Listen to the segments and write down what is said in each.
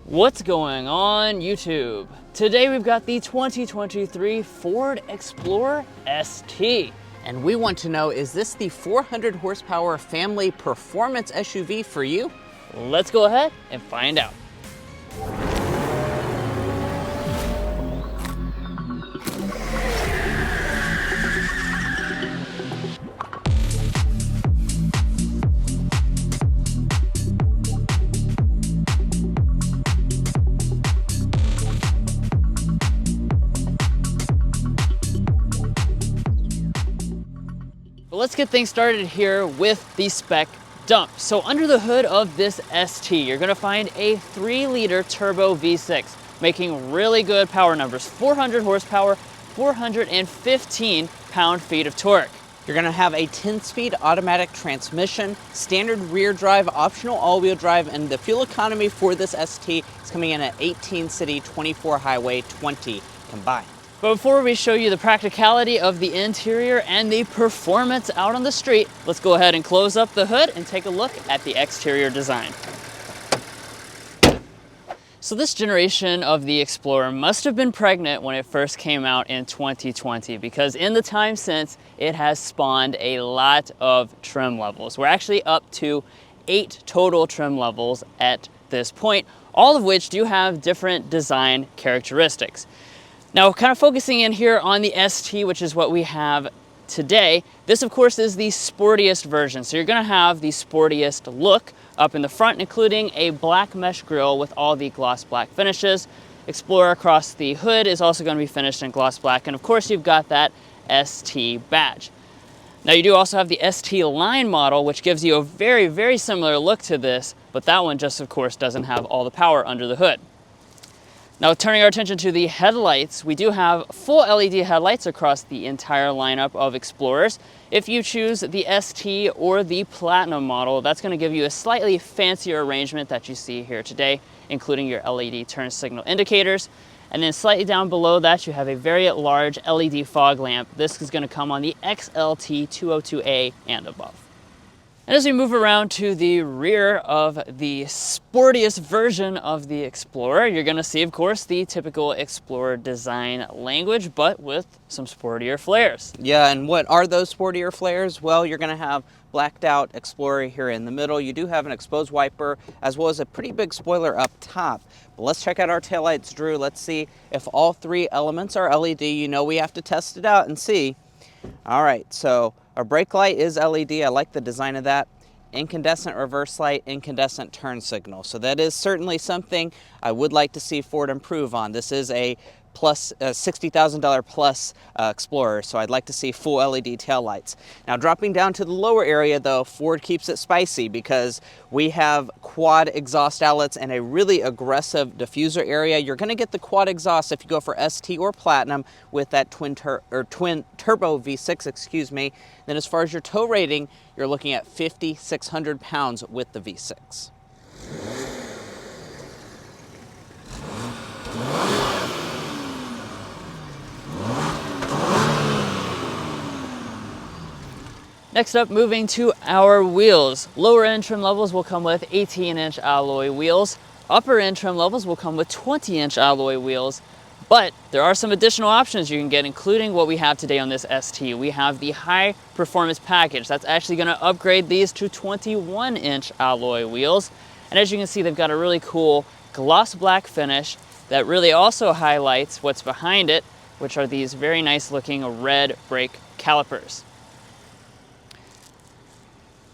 What's going on YouTube? Today we've got the 2023 Ford Explorer ST. And we want to know, is this the 400 horsepower family performance SUV for you? Let's go ahead and find out. Let's get things started here with the Spec Dump. So under the hood of this ST, you're gonna find a 3-liter turbo V6, making really good power numbers. 400 horsepower, 415 pound-feet of torque. You're gonna have a 10-speed automatic transmission, standard rear drive, optional all-wheel drive, and the fuel economy for this ST is coming in at 18 city, 24 highway, 20 combined. But before we show you the practicality of the interior and the performance out on the street, let's go ahead and close up the hood and take a look at the exterior design. So this generation of the Explorer must have been pregnant when it first came out in 2020, because in the time since, it has spawned a lot of trim levels. We're actually up to 8 total trim levels at this point, all of which do have different design characteristics. Now, kind of focusing in here on the ST, which is what we have today, this of course is the sportiest version. So you're gonna have the sportiest look up in the front, including a black mesh grille with all the gloss black finishes. Explorer across the hood is also gonna be finished in gloss black. And of course you've got that ST badge. Now you do also have the ST line model, which gives you a very, very similar look to this, but that one just of course doesn't have all the power under the hood. Now turning our attention to the headlights, we do have full LED headlights across the entire lineup of Explorers. If you choose the ST or the Platinum model, that's going to give you a slightly fancier arrangement that you see here today, including your LED turn signal indicators. And then slightly down below that, you have a very large LED fog lamp. This is going to come on the XLT 202A and above. And as we move around to the rear of the sportiest version of the Explorer, you're gonna see, of course, the typical Explorer design language, but with some sportier flares. Yeah, and what are those sportier flares? Well, you're gonna have blacked out Explorer here in the middle. You do have an exposed wiper, as well as a pretty big spoiler up top. But let's check out our taillights, Drew. Let's see if all 3 elements are LED. You know we have to test it out and see. All right, so our brake light is LED. I like the design of that. Incandescent reverse light, incandescent turn signal. So that is certainly something I would like to see Ford improve on. This is a $60,000 plus Explorer, so I'd like to see full LED taillights. Now dropping down to the lower area though, Ford keeps it spicy because we have quad exhaust outlets and a really aggressive diffuser area. You're going to get the quad exhaust if you go for ST or Platinum with that twin turbo V6, excuse me. Then as far as your tow rating, you're looking at 5,600 pounds with the V6. Next up, moving to our wheels. Lower end trim levels will come with 18-inch alloy wheels. Upper end trim levels will come with 20-inch alloy wheels. But there are some additional options you can get, including what we have today on this ST. We have the high performance package. That's actually going to upgrade these to 21-inch alloy wheels. And as you can see, they've got a really cool gloss black finish that really also highlights what's behind it, which are these very nice looking red brake calipers.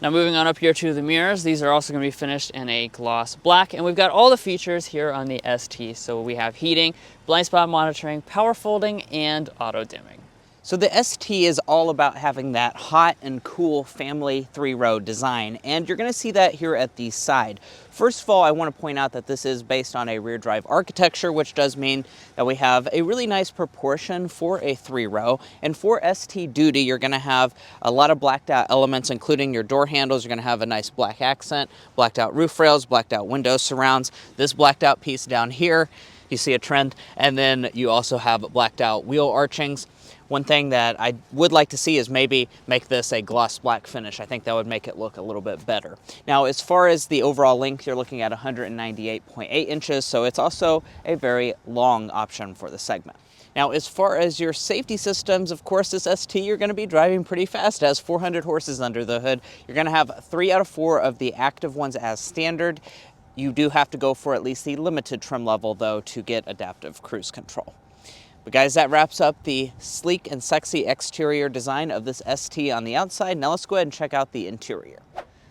Now moving on up here to the mirrors, these are also going to be finished in a gloss black, and we've got all the features here on the ST. So we have heating, blind spot monitoring, power folding, and auto dimming. So the ST is all about having that hot and cool family 3-row design, and you're going to see that here at the side. First of all, I want to point out that this is based on a rear drive architecture, which does mean that we have a really nice proportion for a 3-row. And for ST duty, you're going to have a lot of blacked out elements, including your door handles. You're going to have a nice black accent, blacked out roof rails, blacked out window surrounds. This blacked out piece down here, you see a trend, and then you also have blacked out wheel archings. One thing that I would like to see is maybe make this a gloss black finish. I think that would make it look a little bit better. Now, as far as the overall length, you're looking at 198.8 inches, so it's also a very long option for the segment. Now, as far as your safety systems, of course, this ST, you're going to be driving pretty fast. It has 400 horses under the hood. You're going to have 3 out of 4 of the active ones as standard. You do have to go for at least the limited trim level, though, to get adaptive cruise control. But guys, that wraps up the sleek and sexy exterior design of this ST on the outside. Now let's go ahead and check out the interior.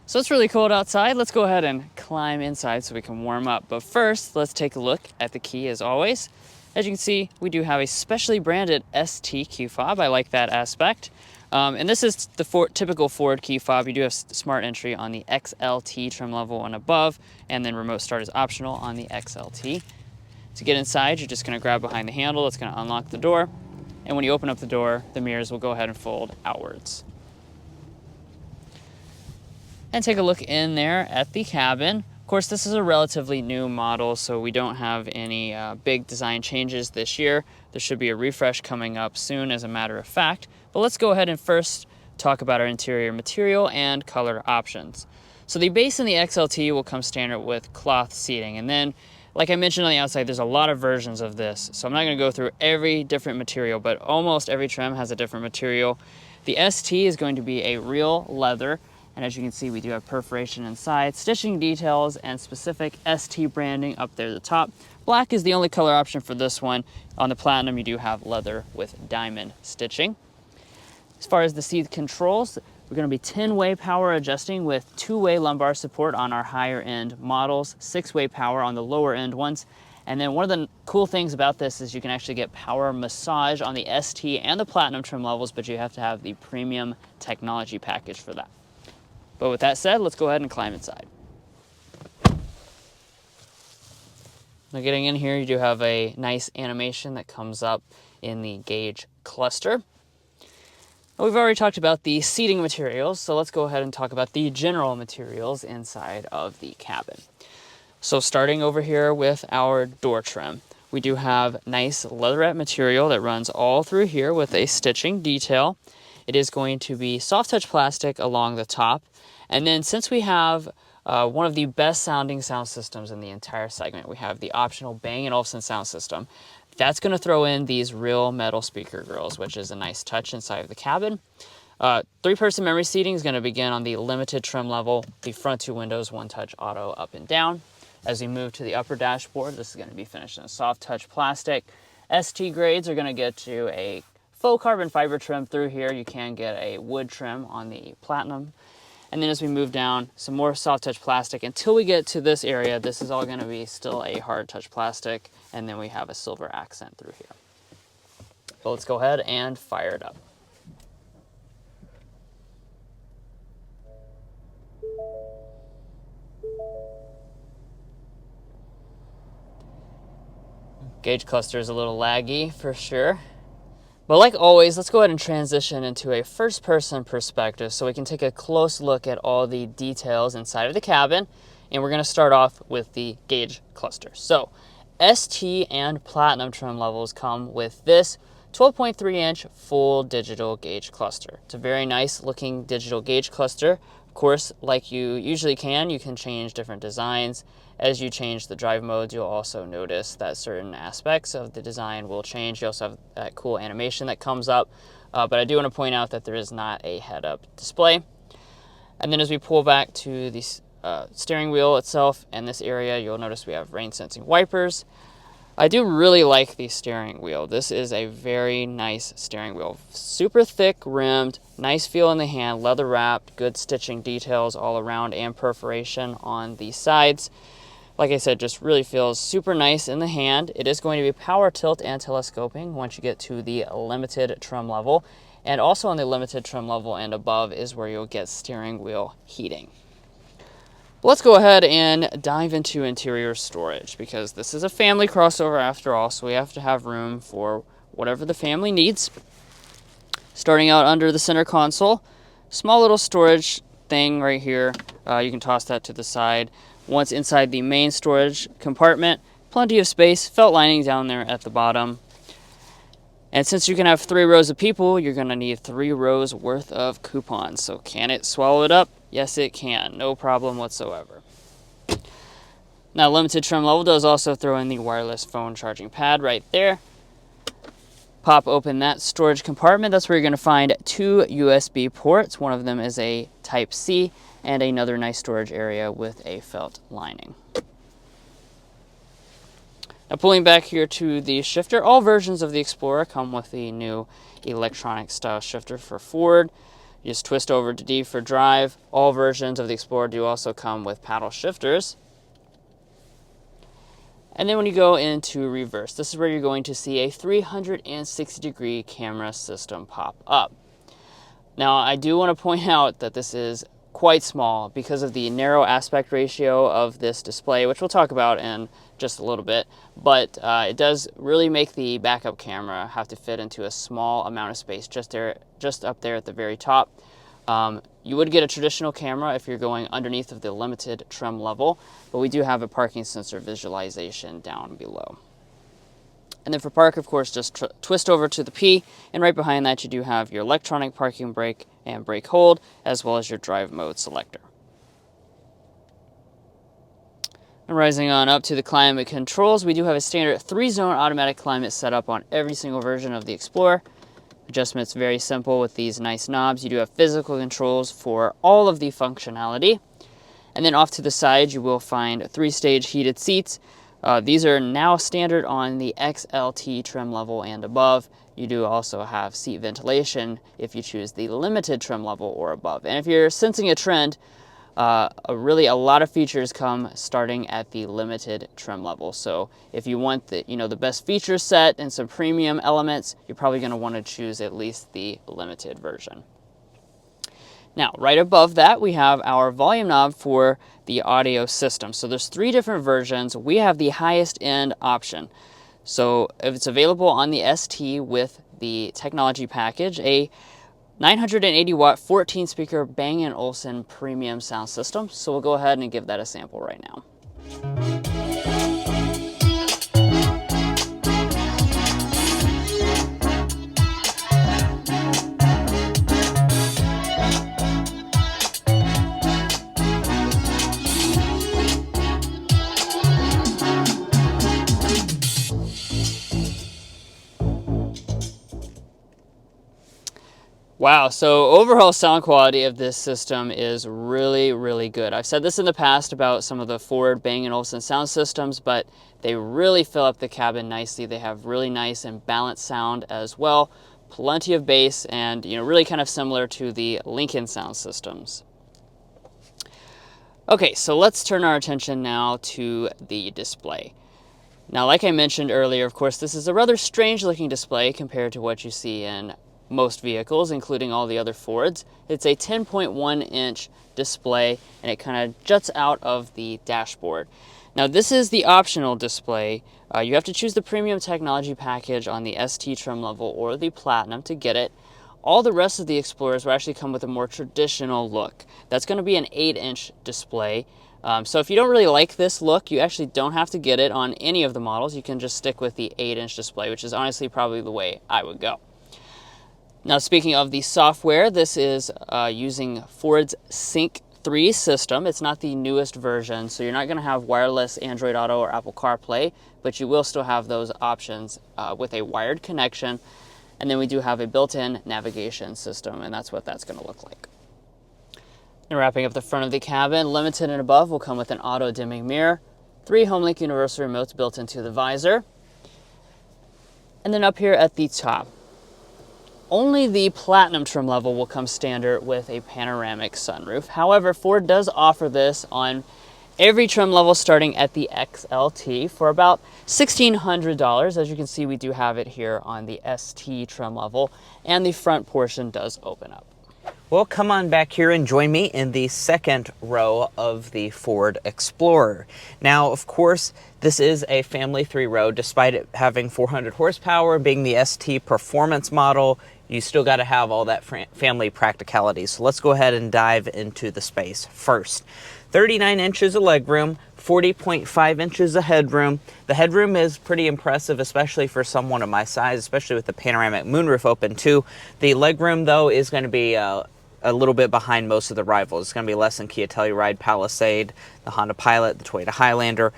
So it's really cold outside. Let's go ahead and climb inside so we can warm up. But first, let's take a look at the key as always. As you can see, we do have a specially branded ST key fob. I like that aspect. And this is the typical Ford key fob. You do have smart entry on the XLT trim level and above, and then remote start is optional on the XLT. To get inside, you're just going to grab behind the handle. It's going to unlock the door. And when you open up the door, the mirrors will go ahead and fold outwards. And take a look in there at the cabin. Of course, this is a relatively new model, so we don't have any big design changes this year. There should be a refresh coming up soon, as a matter of fact. But let's go ahead and first talk about our interior material and color options. So the base in the XLT will come standard with cloth seating, and then like I mentioned on the outside, there's a lot of versions of this, so I'm not going to go through every different material, but almost every trim has a different material. The ST is going to be a real leather, and as you can see, we do have perforation inside, stitching details, and specific ST branding up there at the top. Black is the only color option for this one. On the Platinum, you do have leather with diamond stitching. As far as the seat controls, we're going to be 10-way power adjusting with 2-way lumbar support on our higher end models, 6-way power on the lower end ones. And then one of the cool things about this is you can actually get power massage on the ST and the Platinum trim levels, but you have to have the premium technology package for that. But with that said, let's go ahead and climb inside. Now getting in here, you do have a nice animation that comes up in the gauge cluster. We've already talked about the seating materials, so let's go ahead and talk about the general materials inside of the cabin. So starting over here with our door trim, we do have nice leatherette material that runs all through here with a stitching detail. It is going to be soft touch plastic along the top. And then since we have one of the best sounding sound systems in the entire segment, we have the optional Bang & Olufsen sound system. That's going to throw in these real metal speaker grills, which is a nice touch inside of the cabin. 3-person memory seating is going to begin on the limited trim level. The front 2 windows, 1-touch auto up and down. As we move to the upper dashboard, this is going to be finished in a soft touch plastic. ST grades are going to get you a faux carbon fiber trim through here. You can get a wood trim on the Platinum. And then as we move down, some more soft touch plastic until we get to this area. This is all going to be still a hard touch plastic, and then we have a silver accent through here. So let's go ahead and fire it up. Gauge cluster is a little laggy for sure. But like always, let's go ahead and transition into a first-person perspective so we can take a close look at all the details inside of the cabin. And we're going to start off with the gauge cluster. So ST and Platinum trim levels come with this 12.3-inch full digital gauge cluster. It's a very nice looking digital gauge cluster. Of course, like you usually can, you can change different designs. As you change the drive modes, you'll also notice that certain aspects of the design will change. You also have that cool animation that comes up. But I do want to point out that there is not a head-up display. And then as we pull back to the steering wheel itself and this area, you'll notice we have rain-sensing wipers. I do really like the steering wheel. This is a very nice steering wheel. Super thick rimmed, nice feel in the hand, leather wrapped, good stitching details all around and perforation on the sides. Like I said, just really feels super nice in the hand. It is going to be power tilt and telescoping once you get to the limited trim level. And also on the limited trim level and above is where you'll get steering wheel heating. Let's go ahead and dive into interior storage because this is a family crossover after all, so we have to have room for whatever the family needs. Starting out under the center console, small little storage thing right here. You can toss that to the side. Once inside the main storage compartment, plenty of space, felt lining down there at the bottom. And since you can have 3 rows of people, you're going to need 3 rows worth of coupons. So can it swallow it up? Yes, it can. No problem whatsoever. Now, limited trim level does also throw in the wireless phone charging pad right there. Pop open that storage compartment. That's where you're going to find 2 USB ports. One of them is a Type-C and another nice storage area with a felt lining. Now, pulling back here to the shifter, all versions of the Explorer come with the new electronic style shifter for Ford. You just twist over to D for drive. All versions of the Explorer do also come with paddle shifters. And then when you go into reverse, this is where you're going to see a 360-degree camera system pop up. Now, I do want to point out that this is quite small because of the narrow aspect ratio of this display, which we'll talk about in just a little bit, but it does really make the backup camera have to fit into a small amount of space just up there at the very top. You would get a traditional camera if you're going underneath of the limited trim level, but we do have a parking sensor visualization down below. And then for park, of course, just twist over to the P, and right behind that you do have your electronic parking brake and brake hold, as well as your drive mode selector. And rising on up to the climate controls, we do have a standard 3-zone automatic climate setup on every single version of the Explorer. Adjustment's very simple with these nice knobs. You do have physical controls for all of the functionality. And then off to the side, you will find 3-stage heated seats. These are now standard on the XLT trim level and above. You do also have seat ventilation if you choose the limited trim level or above. And if you're sensing a trend, really a lot of features come starting at the limited trim level. So if you want the best feature set and some premium elements, you're probably going to want to choose at least the limited version. Now, right above that, we have our volume knob for the audio system. So there's 3 different versions. We have the highest end option. So if it's available on the ST with the technology package, a 980 watt 14 speaker Bang & Olufsen premium sound system. So we'll go ahead and give that a sample right now. Wow, so overall sound quality of this system is really, really good. I've said this in the past about some of the Ford Bang & Olufsen sound systems, but they really fill up the cabin nicely. They have really nice and balanced sound as well, plenty of bass, and really kind of similar to the Lincoln sound systems. Okay, so let's turn our attention now to the display. Now, like I mentioned earlier, of course, this is a rather strange looking display compared to what you see in most vehicles, including all the other Fords. It's a 10.1-inch display, and it kind of juts out of the dashboard. Now, this is the optional display. You have to choose the premium technology package on the ST trim level or the Platinum to get it. All the rest of the Explorers will actually come with a more traditional look. That's going to be an 8-inch display. So if you don't really like this look, you actually don't have to get it on any of the models. You can just stick with the 8-inch display, which is honestly probably the way I would go. Now, speaking of the software, this is using Ford's Sync 3 system. It's not the newest version, so you're not going to have wireless Android Auto or Apple CarPlay, but you will still have those options with a wired connection. And then we do have a built-in navigation system, and that's what that's going to look like. And wrapping up the front of the cabin, limited and above will come with an auto-dimming mirror, 3 HomeLink universal remotes built into the visor. And then up here at the top, only the Platinum trim level will come standard with a panoramic sunroof. However, Ford does offer this on every trim level starting at the XLT for about $1,600. As you can see, we do have it here on the ST trim level, and the front portion does open up. Well, come on back here and join me in the second row of the Ford Explorer. Now, of course, this is a family 3-row. Despite it having 400 horsepower, being the ST performance model, you still got to have all that family practicality. So let's go ahead and dive into the space. First, 39 inches of legroom, 40.5 inches of headroom. The headroom is pretty impressive, especially for someone of my size, especially with the panoramic moonroof open too. The legroom though is going to be a little bit behind most of the rivals. It's going to be less than Kia Telluride, Palisade, the Honda Pilot, the Toyota Highlander,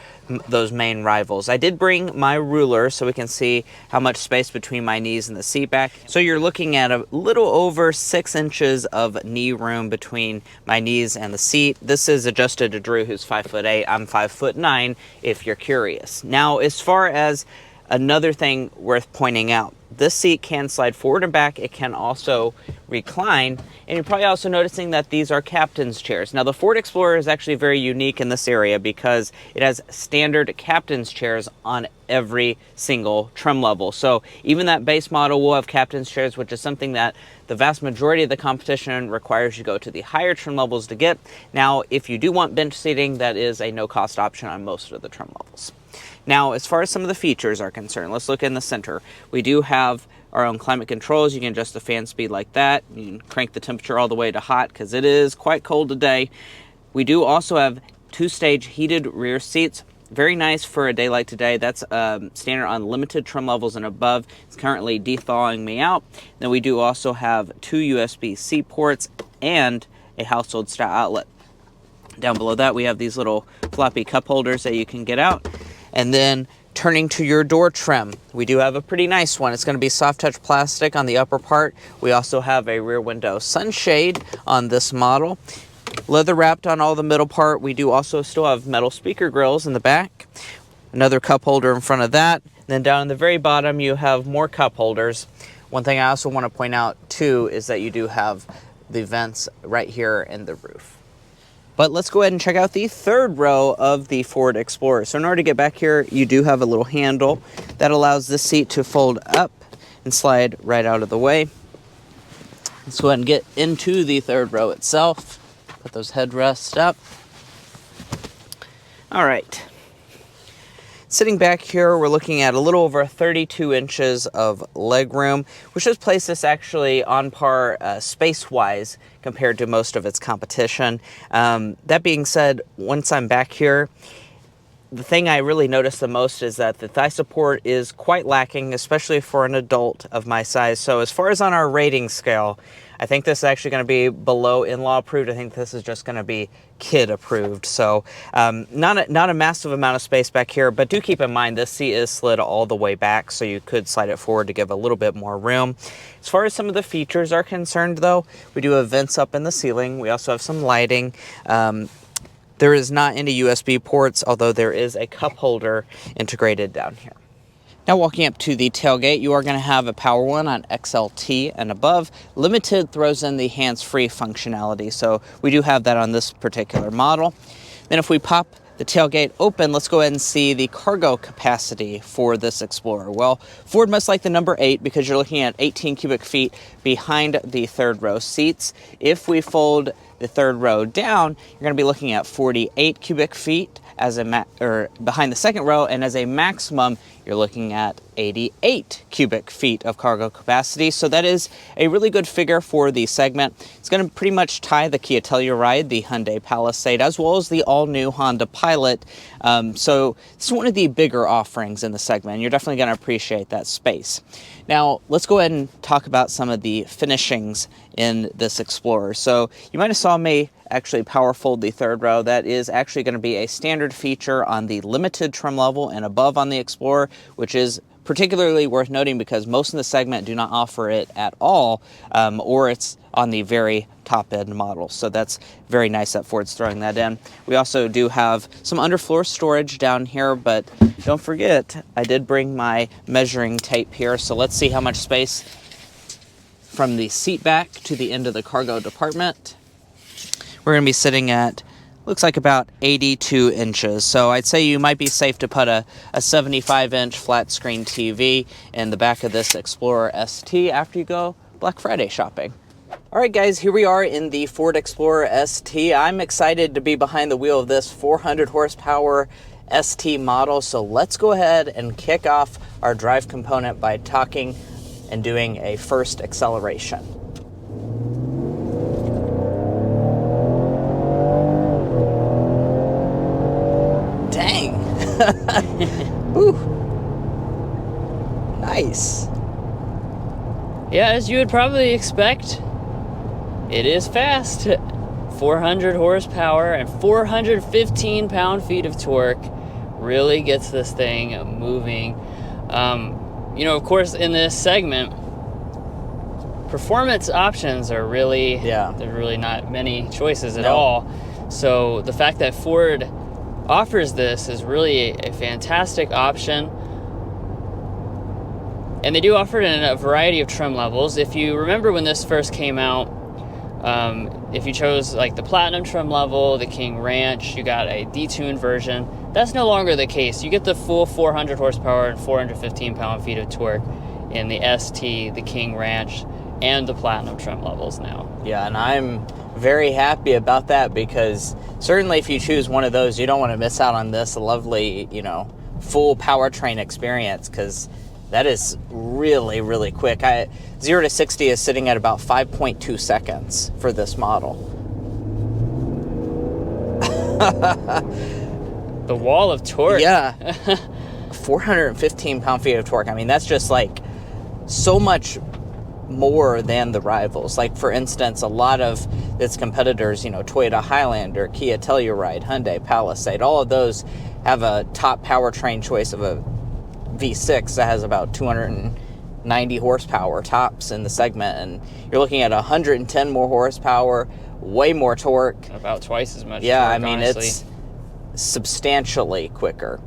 those main rivals. I did bring my ruler so we can see how much space between my knees and the seat back. So you're looking at a little over 6 inches of knee room between my knees and the seat. This is adjusted to Drew, who's 5'8". I'm 5'9", if you're curious. Now, as far as another thing worth pointing out, this seat can slide forward and back. It can also recline. And you're probably also noticing that these are captain's chairs. Now, the Ford Explorer is actually very unique in this area because it has standard captain's chairs on every single trim level. So even that base model will have captain's chairs, which is something that the vast majority of the competition requires you go to the higher trim levels to get. Now, if you do want bench seating, that is a no-cost option on most of the trim levels. Now, as far as some of the features are concerned, let's look in the center. We do have our own climate controls. You can adjust the fan speed like that. You can crank the temperature all the way to hot because it is quite cold today. We do also have 2-stage heated rear seats. Very nice for a day like today. That's standard on limited trim levels and above. It's currently de-thawing me out. Then we do also have 2 USB-C ports and a household style outlet. Down below that, we have these little floppy cup holders that you can get out. And then turning to your door trim, we do have a pretty nice one. It's going to be soft touch plastic on the upper part. We also have a rear window sunshade on this model. Leather wrapped on all the middle part. We do also still have metal speaker grills in the back. Another cup holder in front of that. Then down in the very bottom, you have more cup holders. One thing I also want to point out too is that you do have the vents right here in the roof. But let's go ahead and check out the third row of the Ford Explorer. So in order to get back here, you do have a little handle that allows this seat to fold up and slide right out of the way. Let's go ahead and get into the third row itself. Put those headrests up. All right. Sitting back here, we're looking at a little over 32 inches of legroom, which does place this actually on par space-wise compared to most of its competition. That being said, once I'm back here, the thing I really notice the most is that the thigh support is quite lacking, especially for an adult of my size. So as far as on our rating scale, I think this is actually going to be below in-law approved. I think this is just going to be kid approved. So not a massive amount of space back here, but do keep in mind this seat is slid all the way back, so you could slide it forward to give a little bit more room. As far as some of the features are concerned though, we do have vents up in the ceiling. We also have some lighting. There is not any USB ports, although there is a cup holder integrated down here. Now walking up to the tailgate, you are going to have a power one on XLT and above. Limited throws in the hands-free functionality, so we do have that on this particular model. Then if we pop the tailgate open, let's go ahead and see the cargo capacity for this Explorer. Well, Ford must like the number 8 because you're looking at 18 cubic feet behind the third row seats. If we fold the third row down, you're going to be looking at 48 cubic feet as a behind the second row, and as a maximum, you're looking at 88 cubic feet of cargo capacity. So that is a really good figure for the segment. It's going to pretty much tie the Kia Telluride, the Hyundai Palisade, as well as the all-new Honda Pilot. So this is one of the bigger offerings in the segment. You're definitely going to appreciate that space. Now, let's go ahead and talk about some of the finishings in this Explorer. So you might have saw me actually power fold the third row. That is actually going to be a standard feature on the limited trim level and above on the Explorer, which is particularly worth noting because most in the segment do not offer it at all, or it's on the very top end model. So that's very nice that Ford's throwing that in. We also do have some underfloor storage down here, but don't forget, I did bring my measuring tape here. So let's see how much space from the seat back to the end of the cargo department. We're going to be sitting at, looks like about 82 inches. So I'd say you might be safe to put a 75-inch flat screen TV in the back of this Explorer ST after you go Black Friday shopping. All right, guys, here we are in the Ford Explorer ST. I'm excited to be behind the wheel of this 400 horsepower ST model. So let's go ahead and kick off our drive component by talking and doing a first acceleration. All Ooh. Nice. Yeah, as you would probably expect, it is fast. 400 horsepower and 415 pound-feet of torque really gets this thing moving. You know, of course, in this segment, performance options are really, there's really not many choices at all. So the fact that Ford offers this is really a fantastic option. And they do offer it in a variety of trim levels. If you remember when this first came out, if you chose like the Platinum trim level, the King Ranch, you got a detuned version. That's no longer the case. You get the full 400 horsepower and 415 pound-feet of torque in the ST, the King Ranch, and the Platinum trim levels now. Yeah, and I'm very happy about that, because certainly if you choose one of those, you don't want to miss out on this lovely, you know, full powertrain experience, because that is really, really quick. 0 to 60 is sitting at about 5.2 seconds for this model. The wall of torque. Yeah. 415 pound-feet of torque. I mean, that's just like so much more than the rivals. Like, for instance, a lot of its competitors, you know, Toyota Highlander, Kia Telluride, Hyundai Palisade, all of those have a top powertrain choice of a V6 that has about 290 horsepower tops in the segment, and you're looking at 110 more horsepower, way more torque. About twice as much Yeah, torque, I mean, honestly. it's substantially quicker.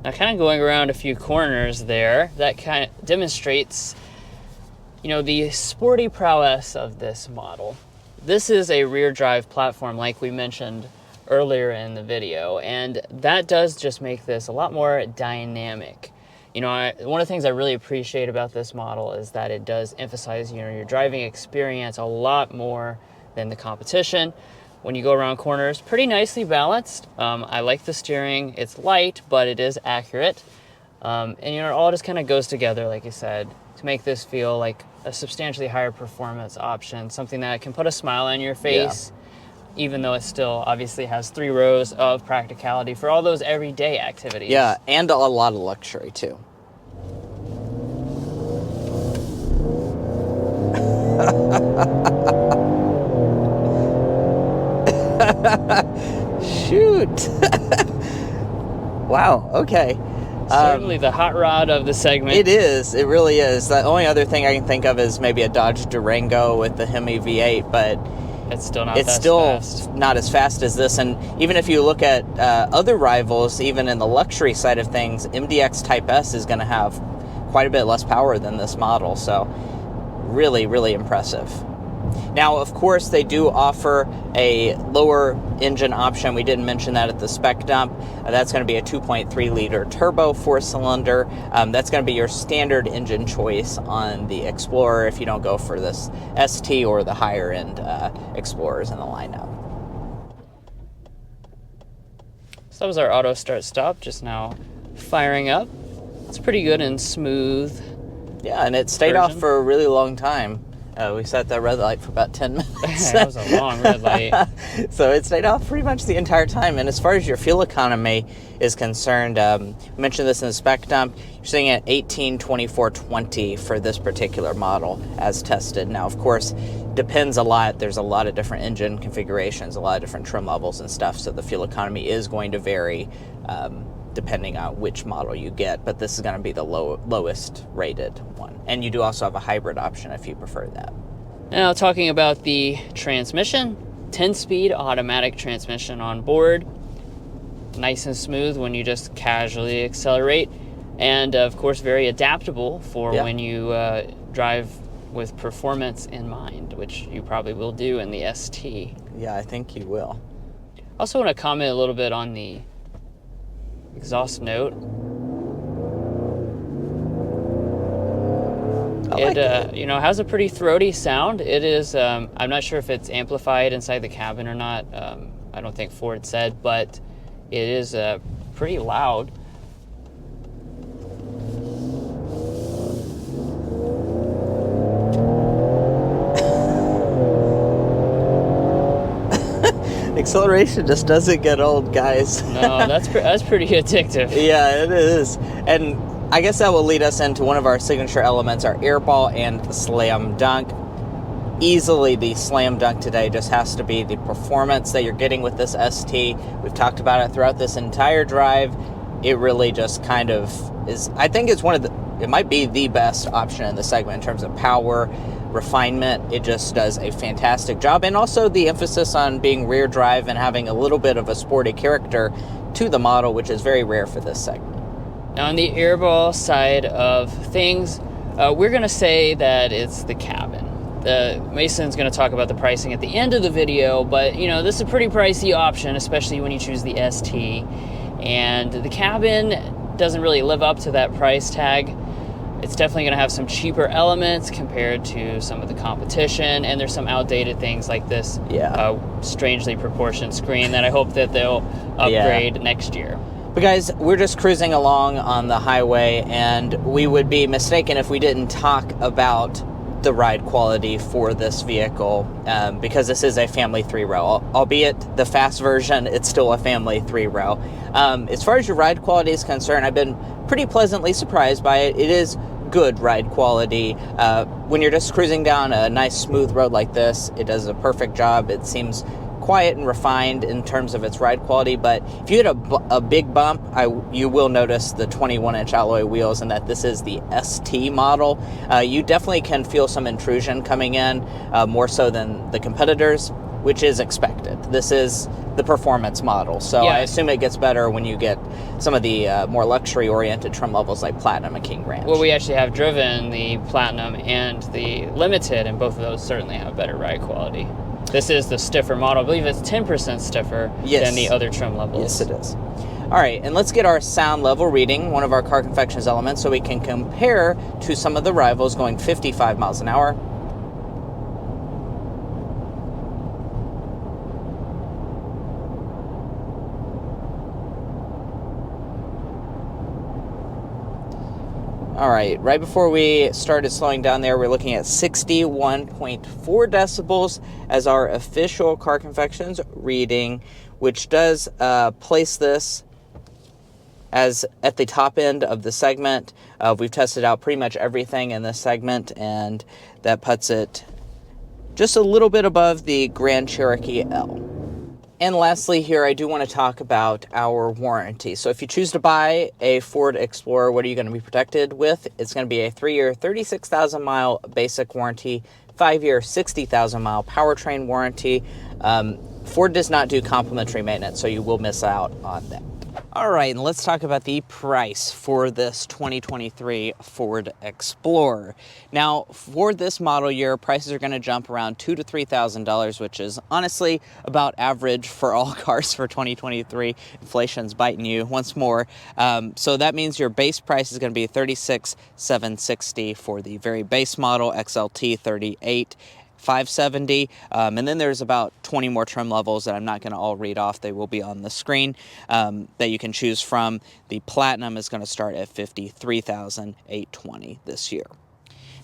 Now, kind of going around a few corners there, that kind of demonstrates, you know, the sporty prowess of this model. This is a rear drive platform, like we mentioned earlier in the video, and that does just make this a lot more dynamic. You know, one of the things I really appreciate about this model is that it does emphasize, you know, your driving experience a lot more than the competition. When you go around corners, pretty nicely balanced. I like the steering. It's light, but it is accurate. And, you know, it all just kind of goes together, like you said, to make this feel like a substantially higher performance option, something that can put a smile on your face, even though it still obviously has 3 rows of practicality for all those everyday activities. Yeah, and a lot of luxury, too. Shoot. Wow, okay. Certainly the hot rod of the segment. It is. It really is. The only other thing I can think of is maybe a Dodge Durango with the Hemi V8, but it's still not not as fast as this. And even if you look at other rivals, even in the luxury side of things, MDX Type S is going to have quite a bit less power than this model. So really, really impressive. Now, of course, they do offer a lower engine option. We didn't mention that at the Spec Dump. That's going to be a 2.3-liter turbo 4-cylinder. That's going to be your standard engine choice on the Explorer if you don't go for this ST or the higher-end Explorers in the lineup. So that was our auto start stop just now firing up. It's pretty good and smooth. Yeah, and it stayed off for a really long time. We sat at that red light for about 10 minutes. That was a long red light. So it stayed off pretty much the entire time. And as far as your fuel economy is concerned, we mentioned this in the Spec Dump, you're sitting at 1824.20 for this particular model as tested. Now, of course, depends a lot. There's a lot of different engine configurations, a lot of different trim levels and stuff. So the fuel economy is going to vary depending on which model you get, but this is going to be the lowest rated one. And you do also have a hybrid option if you prefer that. Now, talking about the transmission, 10-speed automatic transmission on board, nice and smooth when you just casually accelerate, and of course very adaptable for when you drive with performance in mind, which you probably will do in the ST. Yeah, I think you will. I also want to comment a little bit on the exhaust note. It you know, has a pretty throaty sound. It is I'm not sure if it's amplified inside the cabin or not. I don't think Ford said, but it is pretty loud. acceleration just doesn't get old, guys. No, that's pretty addictive. Yeah, it is. And I guess that will lead us into one of our signature elements, our airball and slam dunk. Easily the slam dunk today just has to be the performance that you're getting with this ST. We've talked about it throughout this entire drive. It really just kind of is, I think it's it might be the best option in the segment in terms of power, refinement. It just does a fantastic job. And also the emphasis on being rear drive and having a little bit of a sporty character to the model, which is very rare for this segment. Now on the airball side of things, we're going to say that it's the cabin. Mason's going to talk about the pricing at the end of the video, but you know, this is a pretty pricey option, especially when you choose the ST. And the cabin doesn't really live up to that price tag. It's definitely going to have some cheaper elements compared to some of the competition, and there's some outdated things like this strangely proportioned screen that I hope that they'll upgrade next year. But guys, we're just cruising along on the highway, and we would be mistaken if we didn't talk about the ride quality for this vehicle, because this is a family 3-row. Albeit the fast version, it's still a family 3-row. As far as your ride quality is concerned, I've been pretty pleasantly surprised by it. It is good ride quality. When you're just cruising down a nice smooth road like this, it does a perfect job. It seems quiet and refined in terms of its ride quality, but if you hit a big bump, you will notice the 21-inch alloy wheels, and that this is the ST model. You definitely can feel some intrusion coming in, more so than the competitors, which is expected. This is the performance model, so I assume it gets better when you get some of the more luxury-oriented trim levels like Platinum and King Ranch. Well, we actually have driven the Platinum and the Limited, and both of those certainly have better ride quality. This is the stiffer model. I believe it's 10% stiffer than the other trim levels. Yes, it is. All right, and let's get our sound level reading, one of our Car Confections elements, so we can compare to some of the rivals going 55 miles an hour. All right before we started slowing down there, we're looking at 61.4 decibels as our official Car Confections reading, which does place this as at the top end of the segment. We've tested out pretty much everything in this segment, and that puts it just a little bit above the Grand Cherokee L. And lastly here, I do want to talk about our warranty. So if you choose to buy a Ford Explorer, what are you going to be protected with? It's going to be a 3-year, 36,000-mile basic warranty, 5-year, 60,000-mile powertrain warranty. Ford does not do complimentary maintenance, so you will miss out on that. All right, and let's talk about the price for this 2023 Ford Explorer. Now, for this model year, prices are going to jump around $2,000 to $3,000, which is honestly about average for all cars for 2023. Inflation's biting you once more. So that means your base price is going to be $36,760 for the very base model, XLT 38,570, and then there's about 20 more trim levels that I'm not going to all read off. They will be on the screen that you can choose from. The Platinum is going to start at $53,820 this year.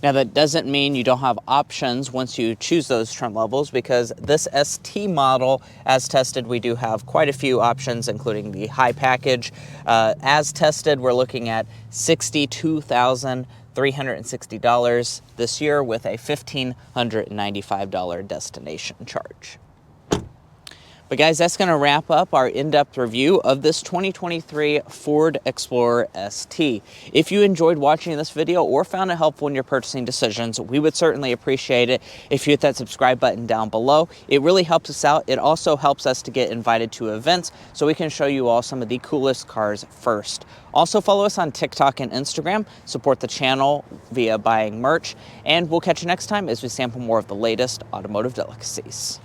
Now that doesn't mean you don't have options once you choose those trim levels, because this ST model, as tested, we do have quite a few options, including the high package. As tested, we're looking at $62,360 this year with a $1,595 destination charge. But guys, that's going to wrap up our in-depth review of this 2023 Ford Explorer ST. If you enjoyed watching this video or found it helpful in your purchasing decisions, we would certainly appreciate it if you hit that subscribe button down below. It really helps us out. It also helps us to get invited to events so we can show you all some of the coolest cars first. Also follow us on TikTok and Instagram, support the channel via buying merch, and we'll catch you next time as we sample more of the latest automotive delicacies.